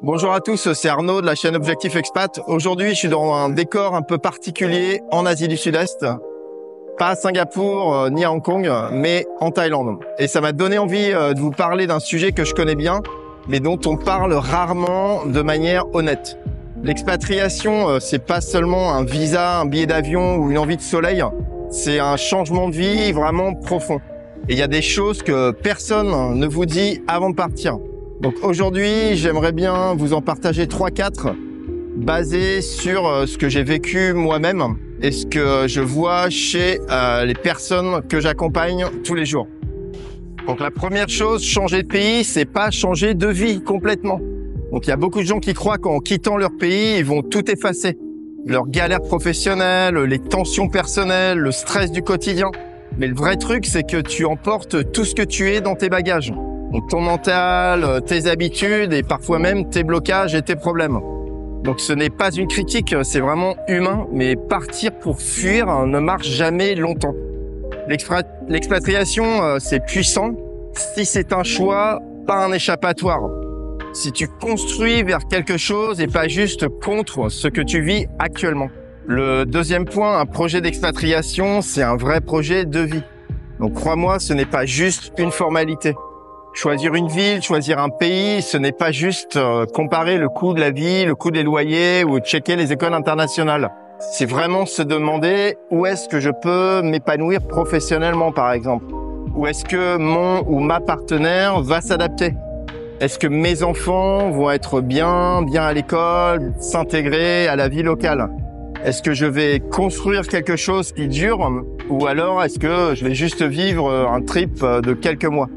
Bonjour à tous, c'est Arnaud de la chaîne Objectif Expat. Aujourd'hui, je suis dans un décor un peu particulier en Asie du Sud-Est. Pas à Singapour ni à Hong Kong, mais en Thaïlande. Et ça m'a donné envie de vous parler d'un sujet que je connais bien, mais dont on parle rarement de manière honnête. L'expatriation, c'est pas seulement un visa, un billet d'avion ou une envie de soleil. C'est un changement de vie vraiment profond. Et il y a des choses que personne ne vous dit avant de partir. Donc aujourd'hui, j'aimerais bien vous en partager 3-4 basés sur ce que j'ai vécu moi-même et ce que je vois chez les personnes que j'accompagne tous les jours. Donc la première chose, changer de pays, c'est pas changer de vie complètement. Donc il y a beaucoup de gens qui croient qu'en quittant leur pays, ils vont tout effacer. Leurs galères professionnelles, les tensions personnelles, le stress du quotidien. Mais le vrai truc, c'est que tu emportes tout ce que tu es dans tes bagages. Donc ton mental, tes habitudes et parfois même tes blocages et tes problèmes. Donc ce n'est pas une critique, c'est vraiment humain, mais partir pour fuir ne marche jamais longtemps. L'expatriation, c'est puissant si c'est un choix, pas un échappatoire. Si tu construis vers quelque chose et pas juste contre ce que tu vis actuellement. Le deuxième point, un projet d'expatriation, c'est un vrai projet de vie. Donc crois-moi, ce n'est pas juste une formalité. Choisir une ville, choisir un pays, ce n'est pas juste comparer le coût de la vie, le coût des loyers ou checker les écoles internationales. C'est vraiment se demander où est-ce que je peux m'épanouir professionnellement, par exemple. Où est-ce que mon ou ma partenaire va s'adapter? Est-ce que mes enfants vont être bien à l'école, s'intégrer à la vie locale? Est-ce que je vais construire quelque chose qui dure ou alors est-ce que je vais juste vivre un trip de quelques mois?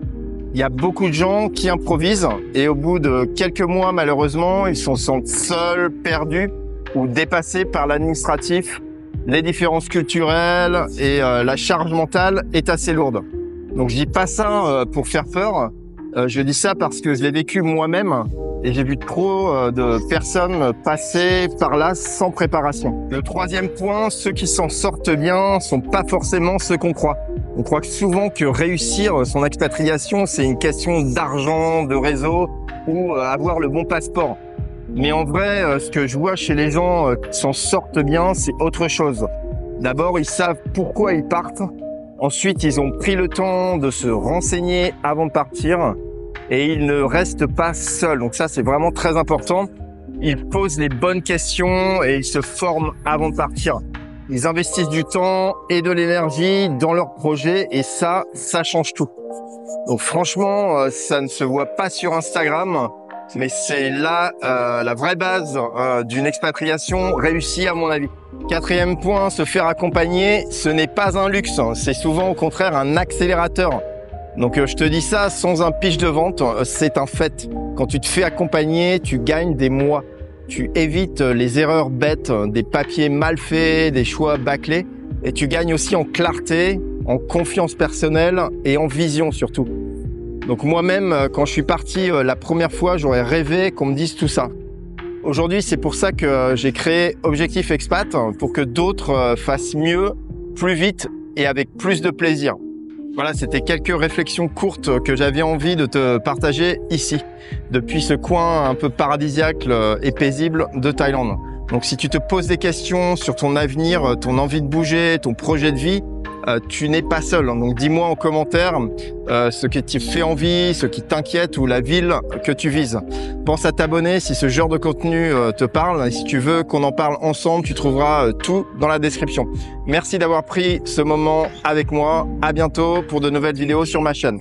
Il y a beaucoup de gens qui improvisent et au bout de quelques mois, malheureusement, ils se sentent seuls, perdus ou dépassés par l'administratif. Les différences culturelles et la charge mentale est assez lourde. Donc je dis pas ça pour faire peur, je dis ça parce que je l'ai vécu moi-même et j'ai vu trop de personnes passer par là sans préparation. Le troisième point, ceux qui s'en sortent bien sont pas forcément ceux qu'on croit. On croit souvent que réussir son expatriation, c'est une question d'argent, de réseau ou avoir le bon passeport. Mais en vrai, ce que je vois chez les gens qui s'en sortent bien, c'est autre chose. D'abord, ils savent pourquoi ils partent. Ensuite, ils ont pris le temps de se renseigner avant de partir. Et ils ne restent pas seuls. Donc ça, c'est vraiment très important. Ils posent les bonnes questions et ils se forment avant de partir. Ils investissent du temps et de l'énergie dans leur projet et ça change tout. Donc franchement, ça ne se voit pas sur Instagram, mais c'est là la vraie base d'une expatriation réussie à mon avis. Quatrième point, se faire accompagner, ce n'est pas un luxe, c'est souvent au contraire un accélérateur. Donc je te dis ça sans un pitch de vente, c'est un fait. Quand tu te fais accompagner, tu gagnes des mois. Tu évites les erreurs bêtes, des papiers mal faits, des choix bâclés. Et tu gagnes aussi en clarté, en confiance personnelle et en vision surtout. Donc moi-même, quand je suis parti la première fois, j'aurais rêvé qu'on me dise tout ça. Aujourd'hui, c'est pour ça que j'ai créé Objectif Expat, pour que d'autres fassent mieux, plus vite et avec plus de plaisir. Voilà, c'était quelques réflexions courtes que j'avais envie de te partager ici, depuis ce coin un peu paradisiaque et paisible de Thaïlande. Donc si tu te poses des questions sur ton avenir, ton envie de bouger, ton projet de vie, tu n'es pas seul. Donc dis-moi en commentaire ce qui te fait envie, ce qui t'inquiète ou la ville que tu vises. Pense à t'abonner si ce genre de contenu te parle. Et si tu veux qu'on en parle ensemble, tu trouveras tout dans la description. Merci d'avoir pris ce moment avec moi. À bientôt pour de nouvelles vidéos sur ma chaîne.